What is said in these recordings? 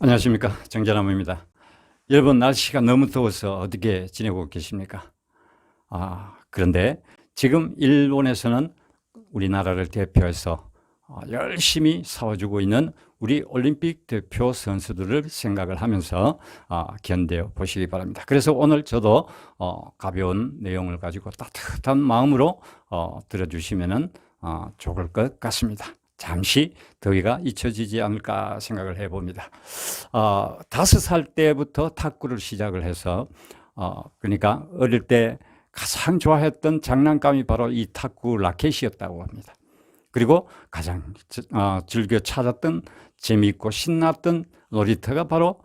안녕하십니까, 정전화무입니다. 여러분, 날씨가 너무 더워서 어떻게 지내고 계십니까? 그런데 지금 일본에서는 우리나라를 대표해서 열심히 싸워주고 있는 우리 올림픽 대표 선수들을 생각을 하면서 견뎌 보시기 바랍니다. 그래서 오늘 저도 가벼운 내용을 가지고 따뜻한 마음으로 들어주시면 좋을 것 같습니다. 잠시 더위가 잊혀지지 않을까 생각을 해봅니다. 5살 때부터 탁구를 시작을 해서 그러니까 어릴 때 가장 좋아했던 장난감이 바로 이 탁구 라켓이었다고 합니다. 그리고 가장 즐겨 찾았던 재미있고 신났던 놀이터가 바로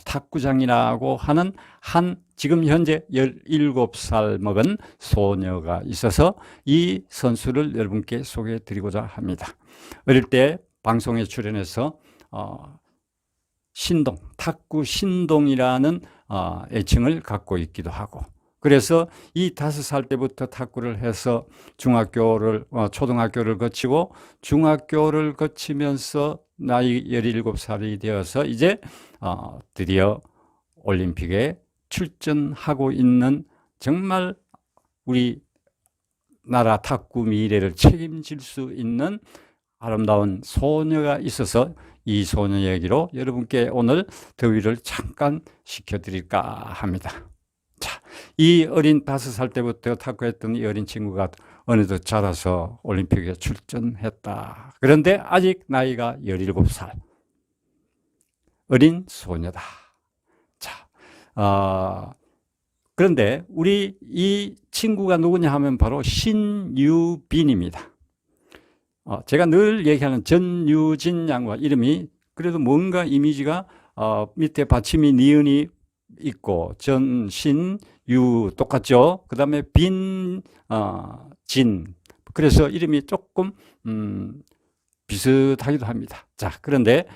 탁구장이라고 하는 지금 현재 17살 먹은 소녀가 있어서 이 선수를 여러분께 소개해 드리고자 합니다. 어릴 때 방송에 출연해서 탁구 신동이라는 애칭을 갖고 있기도 하고, 그래서 이 5살 때부터 탁구를 해서 초등학교를 거치고 중학교를 거치면서 나이 17살이 되어서 이제 드디어 올림픽에 출전하고 있는 정말 우리 나라 탁구 미래를 책임질 수 있는 아름다운 소녀가 있어서 이 소녀 얘기로 여러분께 오늘 더위를 잠깐 식혀드릴까 합니다. 자, 이 어린 5살 때부터 탁구했던 이 어린 친구가 어느덧 자라서 올림픽에 출전했다. 그런데 아직 나이가 17살. 어린 소녀다. 자, 그런데 우리 이 친구가 누구냐 하면 바로 신유빈입니다. 제가 늘 얘기하는 전유진 양과 이름이 그래도 뭔가 이미지가 밑에 받침이 니은이 있고 유 똑같죠. 그 다음에 진, 그래서 이름이 조금 비슷하기도 합니다. 자, 그런데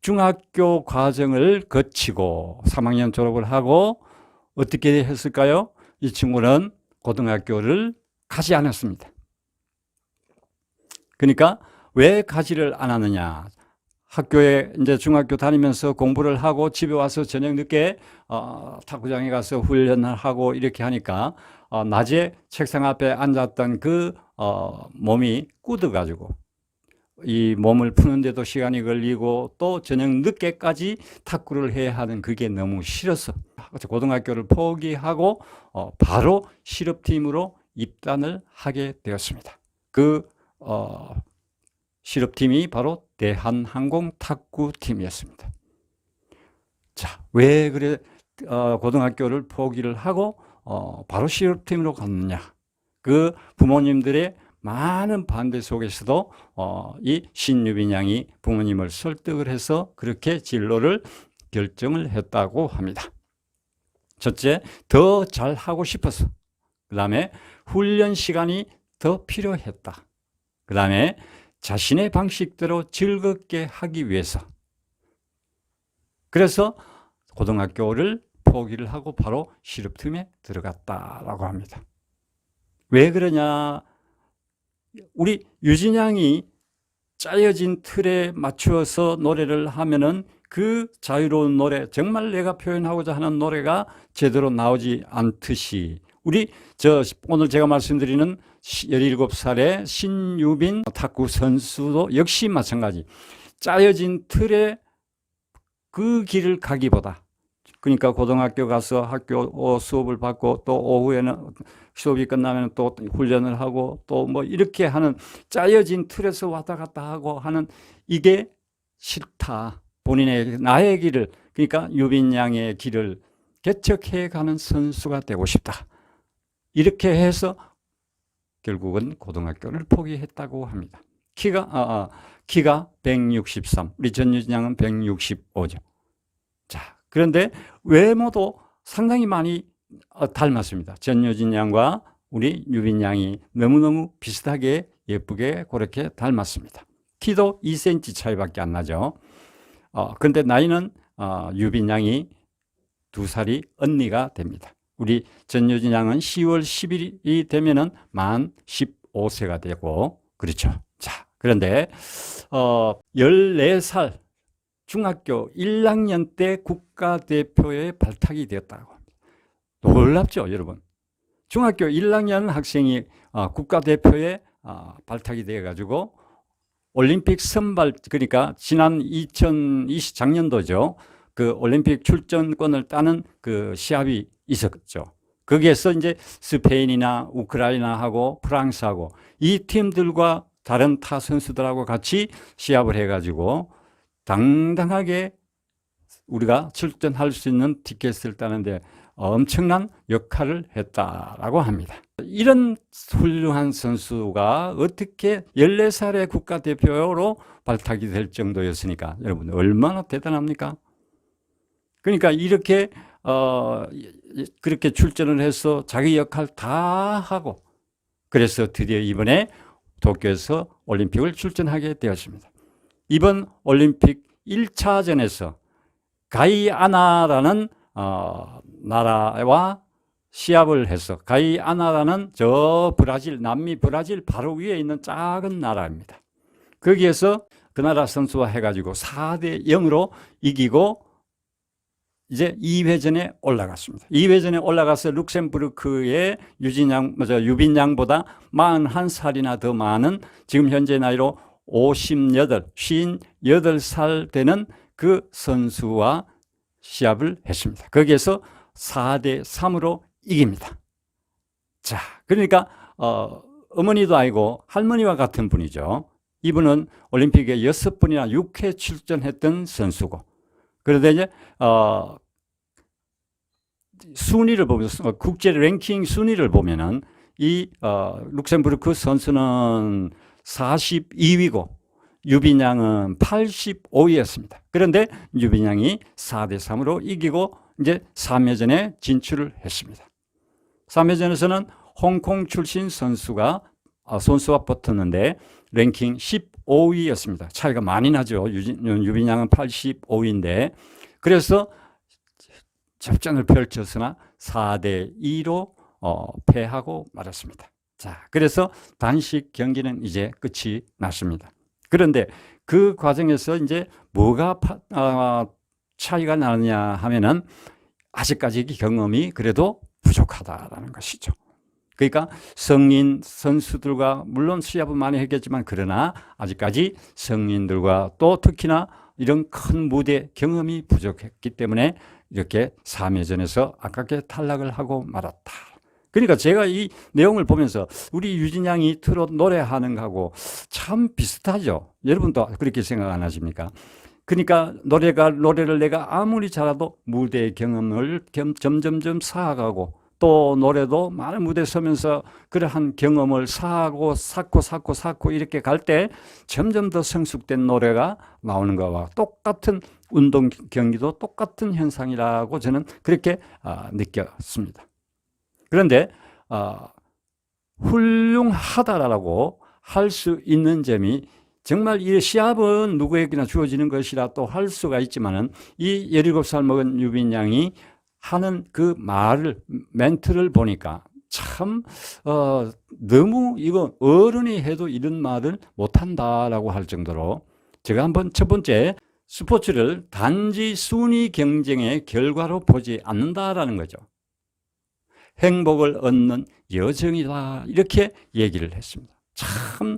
중학교 과정을 거치고 3학년 졸업을 하고 어떻게 했을까요? 이 친구는 고등학교를 가지 않았습니다. 그러니까 왜 가지를 않았느냐? 학교에 이제 중학교 다니면서 공부를 하고 집에 와서 저녁 늦게 탁구장에 가서 훈련을 하고 이렇게 하니까 낮에 책상 앞에 앉았던 그 몸이 굳어가지고 이 몸을 푸는데도 시간이 걸리고 또 저녁 늦게까지 탁구를 해야 하는 그게 너무 싫어서 고등학교를 포기하고 바로 실업팀으로 입단을 하게 되었습니다. 그 실업팀이 바로 대한항공 탁구팀이었습니다. 자, 왜 그래 고등학교를 포기를 하고 바로 실업팀으로 갔느냐? 그 부모님들의 많은 반대 속에서도 이 신유빈 양이 부모님을 설득을 해서 그렇게 진로를 결정을 했다고 합니다. 첫째, 더 잘하고 싶어서. 그 다음에 훈련 시간이 더 필요했다. 그 다음에 자신의 방식대로 즐겁게 하기 위해서. 그래서 고등학교를 포기를 하고 바로 실업팀에 들어갔다라고 합니다. 왜 그러냐? 우리 유진 양이 짜여진 틀에 맞추어서 노래를 하면은 그 자유로운 노래, 정말 내가 표현하고자 하는 노래가 제대로 나오지 않듯이 오늘 제가 말씀드리는 17살의 신유빈 탁구 선수도 역시 마찬가지. 짜여진 틀에 그 길을 가기보다, 그러니까 고등학교 가서 학교 수업을 받고 또 오후에는 수업이 끝나면 또 훈련을 하고 또 뭐 이렇게 하는 짜여진 틀에서 왔다 갔다 하고 하는 이게 싫다. 나의 길을, 그러니까 유빈 양의 길을 개척해 가는 선수가 되고 싶다. 이렇게 해서 결국은 고등학교를 포기했다고 합니다. 키가 163, 우리 전유진 양은 165죠. 자, 그런데 외모도 상당히 많이 닮았습니다. 전유진 양과 우리 유빈 양이 너무너무 비슷하게 예쁘게 그렇게 닮았습니다. 키도 2cm 차이밖에 안 나죠. 그런데 나이는 유빈 양이 2살이 언니가 됩니다. 우리 전유진 양은 10월 10일이 되면은 만 15세가 되고, 그렇죠. 자, 그런데 14살 중학교 1학년 때 국가대표에 발탁이 되었다고 합니다. 놀랍죠, 여러분? 중학교 1학년 학생이 국가대표에 발탁이 되어가지고 올림픽 선발, 그러니까 지난 2020 작년도죠. 그 올림픽 출전권을 따는 그 시합이 있었죠. 거기에서 이제 스페인이나 우크라이나하고 프랑스하고 이 팀들과 다른 타 선수들하고 같이 시합을 해가지고 당당하게 우리가 출전할 수 있는 티켓을 따는데 엄청난 역할을 했다라고 합니다. 이런 훌륭한 선수가 어떻게 14살의 국가대표로 발탁이 될 정도였으니까 여러분 얼마나 대단합니까? 그러니까 이렇게 그렇게 출전을 해서 자기 역할 다 하고 그래서 드디어 이번에 도쿄에서 올림픽을 출전하게 되었습니다. 이번 올림픽 1차전에서 가이아나라는 나라와 시합을 해서 가이아나라는 저 브라질, 남미 브라질 바로 위에 있는 작은 나라입니다. 거기에서 그 나라 선수와 해가지고 4대 0으로 이기고 이제 2회전에 올라갔습니다. 2회전에 올라가서 룩셈부르크의 유빈양보다 41살이나 더 많은 지금 현재 나이로 58살 되는 그 선수와 시합을 했습니다. 거기에서 4대 3으로 이깁니다. 자, 그러니까 어머니도 아니고 할머니와 같은 분이죠. 이분은 올림픽에 6번이나 6회 출전했던 선수고, 그런데 이제 순위를 보면서 국제 랭킹 순위를 보면은 이 룩셈부르크 선수는 42위고 유빈양은 85위였습니다. 그런데 유빈양이 4대 3으로 이기고 이제 3회전에 진출을 했습니다. 3회전에서는 홍콩 출신 선수와 붙었는데 랭킹 15위였습니다. 차이가 많이 나죠. 유빈양은 85위인데 그래서 접전을 펼쳤으나 4대 2로 패하고 말았습니다. 자, 그래서 단식 경기는 이제 끝이 났습니다. 그런데 그 과정에서 이제 뭐가 차이가 나느냐 하면은 아직까지 경험이 그래도 부족하다라는 것이죠. 그러니까 성인 선수들과 물론 시합은 많이 했겠지만 그러나 아직까지 성인들과 또 특히나 이런 큰 무대 경험이 부족했기 때문에 이렇게 3회전에서 아깝게 탈락을 하고 말았다. 그러니까 제가 이 내용을 보면서 우리 유진양이 트롯 노래하는 거하고 참 비슷하죠. 여러분도 그렇게 생각 안 하십니까? 그러니까 노래를 내가 아무리 잘해도 무대 경험을 점점점 쌓아가고 또 노래도 많은 무대에 서면서 그러한 경험을 쌓고 이렇게 갈 때 점점 더 성숙된 노래가 나오는 것과 똑같은 운동 경기도 똑같은 현상이라고 저는 그렇게 느꼈습니다. 그런데 훌륭하다라고 할 수 있는 점이 정말 이 시합은 누구에게나 주어지는 것이라 또 할 수가 있지만은 이 17살 먹은 유빈양이 하는 그 멘트를 보니까 참 너무 이거 어른이 해도 이런 말을 못한다라고 할 정도로 제가 한번 첫 번째 스포츠를 단지 순위 경쟁의 결과로 보지 않는다라는 거죠. 행복을 얻는 여정이다 이렇게 얘기를 했습니다. 참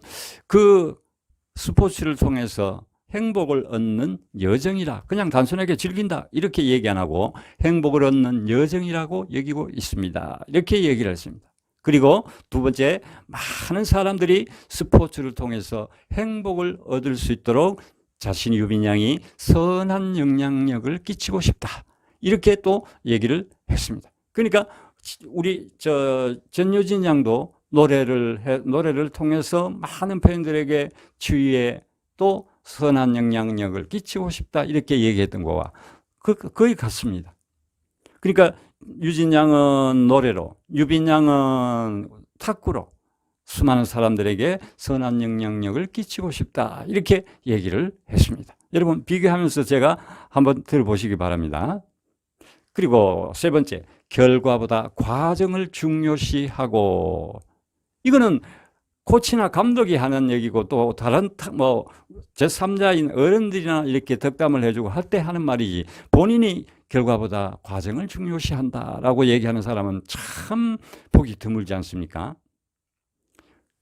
그 스포츠를 통해서 행복을 얻는 여정이라 그냥 단순하게 즐긴다 이렇게 얘기 안 하고 행복을 얻는 여정이라고 여기고 있습니다. 이렇게 얘기를 했습니다. 그리고 두 번째, 많은 사람들이 스포츠를 통해서 행복을 얻을 수 있도록 자신 유빈양이 선한 영향력을 끼치고 싶다 이렇게 또 얘기를 했습니다. 그러니까 우리 전유진 양도 노래를 통해서 많은 팬들에게 주위에 또 선한 영향력을 끼치고 싶다 이렇게 얘기했던 거와 거의 같습니다. 그러니까 유진 양은 노래로, 유빈 양은 탁구로 수많은 사람들에게 선한 영향력을 끼치고 싶다 이렇게 얘기를 했습니다. 여러분 비교하면서 제가 한번 들어보시기 바랍니다. 그리고 세 번째, 결과보다 과정을 중요시하고, 이거는 코치나 감독이 하는 얘기고 또 다른 뭐 제3자인 어른들이나 이렇게 덕담을 해주고 할 때 하는 말이지, 본인이 결과보다 과정을 중요시한다라고 얘기하는 사람은 참 보기 드물지 않습니까?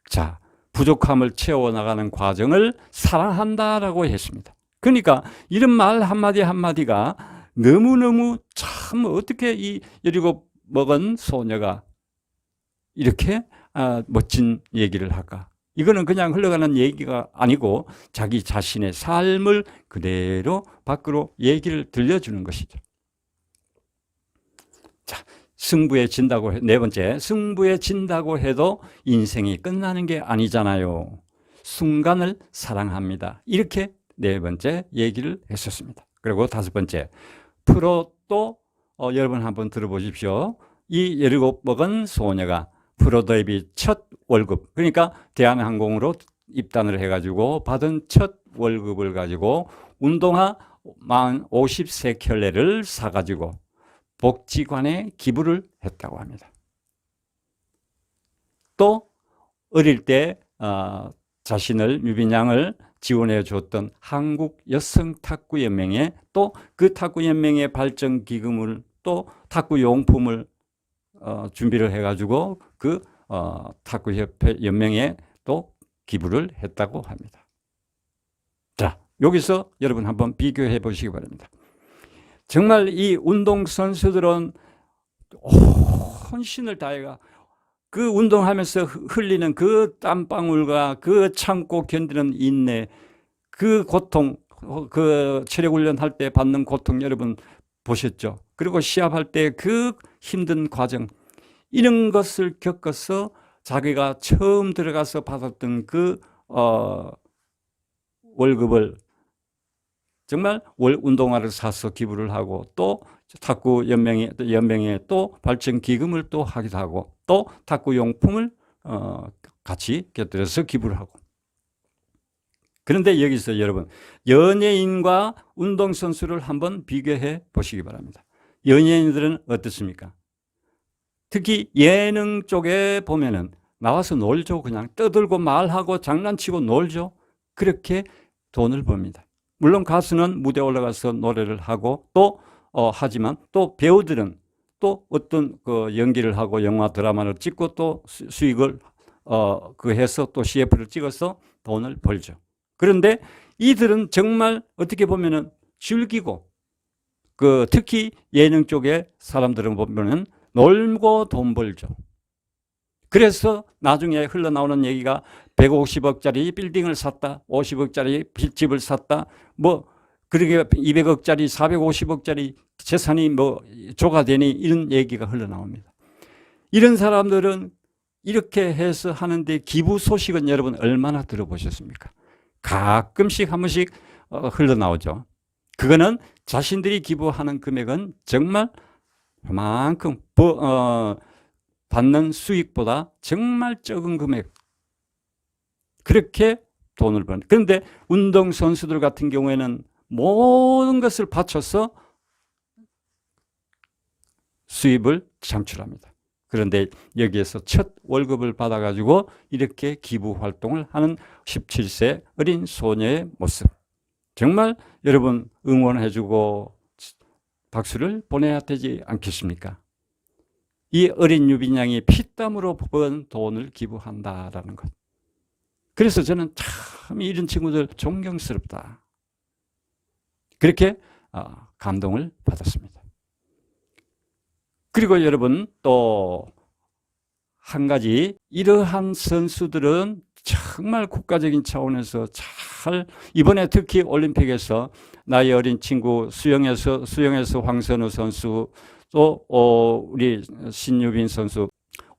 자, 부족함을 채워나가는 과정을 사랑한다라고 했습니다. 그러니까 이런 말 한마디 한마디가 너무너무 참 어떻게 이 17 먹은 소녀가 이렇게 멋진 얘기를 할까? 이거는 그냥 흘러가는 얘기가 아니고 자기 자신의 삶을 그대로 밖으로 얘기를 들려주는 것이죠. 자, 승부에 진다고 네 번째, 승부에 진다고 해도 인생이 끝나는 게 아니잖아요. 순간을 사랑합니다. 이렇게 네 번째 얘기를 했었습니다. 그리고 다섯 번째, 프로도 여러분 한번 들어보십시오. 이 17 먹은 소녀가 프로 데뷔 첫 월급, 그러니까 대한항공으로 입단을 해가지고 받은 첫 월급을 가지고 운동화 53켤레를 사가지고 복지관에 기부를 했다고 합니다. 또 어릴 때 자신을, 유빈 양을 지원해 줬던 한국여성탁구연맹에 또 그 탁구연맹의 발전 기금을 또 탁구용품을 준비를 해가지고 그 탁구협회 연맹에 또 기부를 했다고 합니다. 자, 여기서 여러분 한번 비교해 보시기 바랍니다. 정말 이 운동선수들은 헌신을 다해가 그 운동하면서 흘리는 그 땀방울과 그 참고 견디는 인내, 그 고통, 그 체력훈련 할 때 받는 고통 여러분 보셨죠? 그리고 시합할 때 그 힘든 과정, 이런 것을 겪어서 자기가 처음 들어가서 받았던 그 월급을 정말 운동화를 사서 기부를 하고 또 탁구 연맹에 또 발전 기금을 또 하기도 하고 또 탁구 용품을 같이 곁들여서 기부를 하고. 그런데 여기서 여러분, 연예인과 운동선수를 한번 비교해 보시기 바랍니다. 연예인들은 어떻습니까? 특히 예능 쪽에 보면은 나와서 놀죠. 그냥 떠들고 말하고 장난치고 놀죠. 그렇게 돈을 법니다. 물론 가수는 무대에 올라가서 노래를 하고 또 하지만 또 배우들은 또 어떤 그 연기를 하고 영화 드라마를 찍고 또 수익을 해서 또 CF를 찍어서 돈을 벌죠. 그런데 이들은 정말 어떻게 보면은 즐기고 특히 예능 쪽에 사람들은 보면은 놀고 돈 벌죠. 그래서 나중에 흘러나오는 얘기가 150억짜리 빌딩을 샀다, 50억짜리 빚집을 샀다, 그러게 200억짜리, 450억짜리 재산이 조가되니 이런 얘기가 흘러나옵니다. 이런 사람들은 이렇게 해서 하는데 기부 소식은 여러분 얼마나 들어보셨습니까? 가끔씩 한 번씩 흘러나오죠. 그거는 자신들이 기부하는 금액은 정말 그만큼 받는 수익보다 정말 적은 금액, 그렇게 돈을 버는. 그런데 운동선수들 같은 경우에는 모든 것을 바쳐서 수입을 창출합니다. 그런데 여기에서 첫 월급을 받아가지고 이렇게 기부 활동을 하는 17세 어린 소녀의 모습, 정말 여러분 응원해주고 박수를 보내야 되지 않겠습니까? 이 어린 유빈 양이 피땀으로 번 돈을 기부한다라는 것. 그래서 저는 참 이런 친구들 존경스럽다, 그렇게 감동을 받았습니다. 그리고 여러분 또 한 가지, 이러한 선수들은 정말 국가적인 차원에서 잘, 이번에 특히 올림픽에서 나이 어린 친구 수영에서 황선우 선수, 또 우리 신유빈 선수,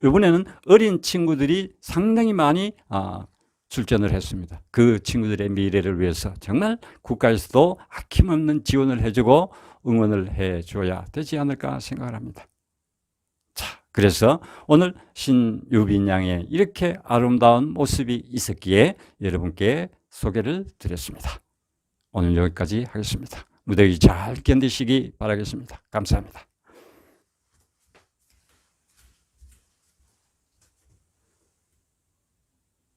이번에는 어린 친구들이 상당히 많이 출전을 했습니다. 그 친구들의 미래를 위해서 정말 국가에서도 아낌없는 지원을 해주고 응원을 해줘야 되지 않을까 생각을 합니다. 자, 그래서 오늘 신유빈 양의 이렇게 아름다운 모습이 있었기에 여러분께 소개를 드렸습니다. 오늘 여기까지 하겠습니다. 무더위 잘 견디시기 바라겠습니다. 감사합니다.